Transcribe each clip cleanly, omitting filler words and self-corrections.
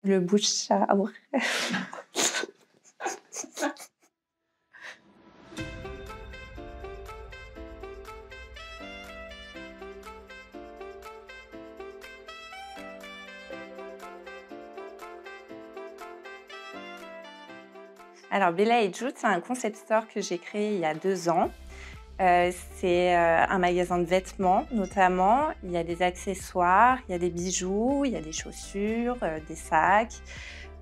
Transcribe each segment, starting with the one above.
Le bouche à oreille. Alors Bella et Jude, c'est un concept store que j'ai créé il y a 2 ans. C'est un magasin de vêtements notamment. Il y a des accessoires, il y a des bijoux, il y a des chaussures, des sacs.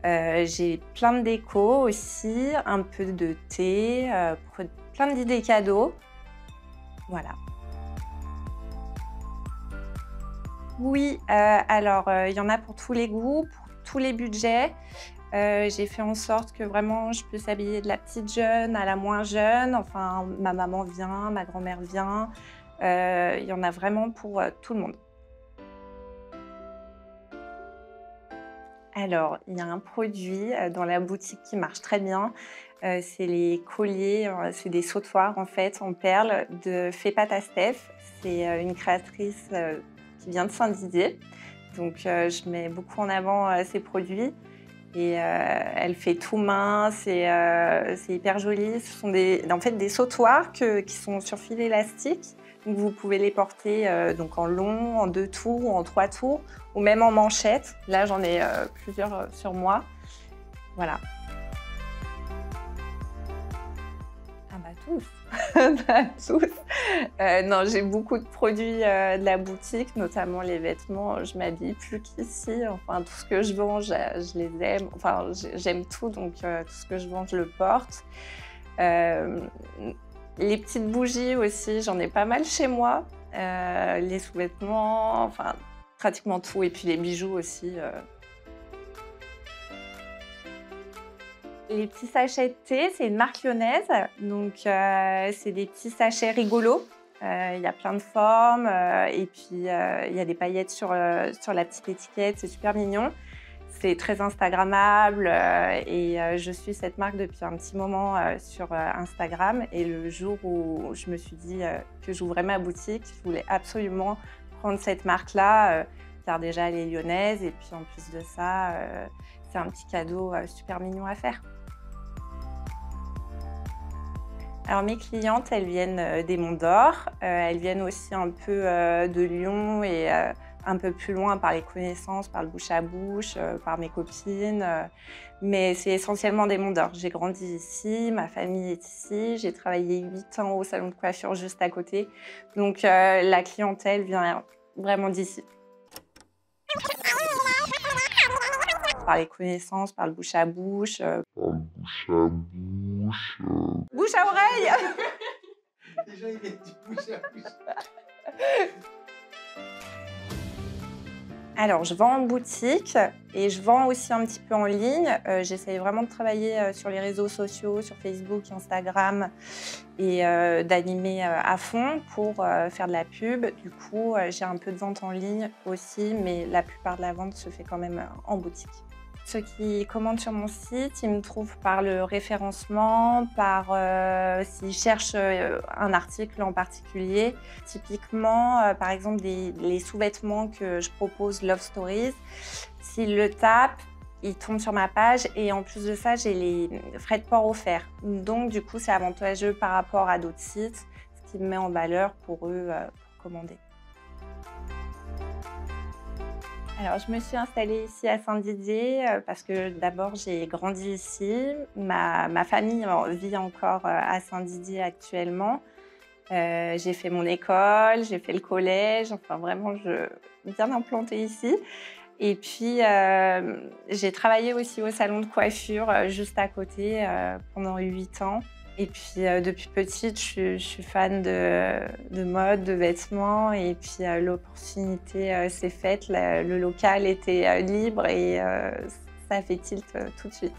J'ai plein de déco aussi, un peu de thé, plein d'idées cadeaux. Voilà. Oui, alors il y en a pour tous les goûts, pour tous les budgets. J'ai fait en sorte que vraiment je puisse habiller de la petite jeune à la moins jeune. Enfin, ma maman vient, ma grand-mère vient. Il y en a vraiment pour tout le monde. Alors, il y a un produit dans la boutique qui marche très bien. C'est les colliers, c'est des sautoirs en fait en perles de Fepata Steph. C'est une créatrice qui vient de Saint-Didier. Donc, je mets beaucoup en avant ces produits. Et elle fait tout main, c'est hyper joli. Ce sont en fait des sautoirs qui sont sur fil élastique. Donc vous pouvez les porter donc en long, en 2 tours ou en 3 tours, ou même en manchette. Là, j'en ai plusieurs sur moi. Voilà. Ah bah tous, tous. Non, j'ai beaucoup de produits de la boutique, notamment les vêtements. Je m'habille plus qu'ici. Enfin, tout ce que je vends, je les aime. Enfin, j'aime tout, donc tout ce que je vends, je le porte. Les petites bougies aussi, j'en ai pas mal chez moi. Les sous-vêtements, enfin, pratiquement tout. Et puis les bijoux aussi. Les petits sachets de thé, c'est une marque lyonnaise. Donc, c'est des petits sachets rigolos. Il y a plein de formes. Et puis, il y a des paillettes sur la petite étiquette. C'est super mignon. C'est très instagrammable. Et je suis cette marque depuis un petit moment sur Instagram. Et le jour où je me suis dit que j'ouvrais ma boutique, je voulais absolument prendre cette marque-là. Car déjà, elle est lyonnaise. Et puis, en plus de ça, c'est un petit cadeau super mignon à faire. Alors mes clientes, elles viennent des Monts d'Or, elles viennent aussi un peu de Lyon et un peu plus loin par les connaissances, par le bouche à bouche, par mes copines. Mais c'est essentiellement des Monts d'Or. J'ai grandi ici, ma famille est ici, j'ai travaillé 8 ans au salon de coiffure juste à côté. Donc la clientèle vient vraiment d'ici. Par les connaissances, par le bouche à bouche. Bouche à oreille. Déjà, il a dit bouche à bouche. Alors, je vends en boutique et je vends aussi un petit peu en ligne. J'essaye vraiment de travailler sur les réseaux sociaux, sur Facebook, Instagram et d'animer à fond pour faire de la pub. Du coup, j'ai un peu de vente en ligne aussi, mais la plupart de la vente se fait quand même en boutique. Ceux qui commandent sur mon site, ils me trouvent par le référencement, par s'ils cherchent un article en particulier. Typiquement, par exemple, les sous-vêtements que je propose, Love Stories, s'ils le tapent, ils tombent sur ma page et en plus de ça, j'ai les frais de port offerts. Donc, du coup, c'est avantageux par rapport à d'autres sites, ce qui me met en valeur pour eux pour commander. Alors, je me suis installée ici à Saint-Didier parce que d'abord, j'ai grandi ici. Ma famille vit encore à Saint-Didier actuellement. J'ai fait mon école, j'ai fait le collège. Enfin, vraiment, je suis bien implantée ici. Et puis, j'ai travaillé aussi au salon de coiffure juste à côté pendant 8 ans. Et puis, depuis petite, je suis fan de mode, de vêtements. Et puis, l'opportunité s'est faite. Le local était libre et ça a fait tilt tout de suite.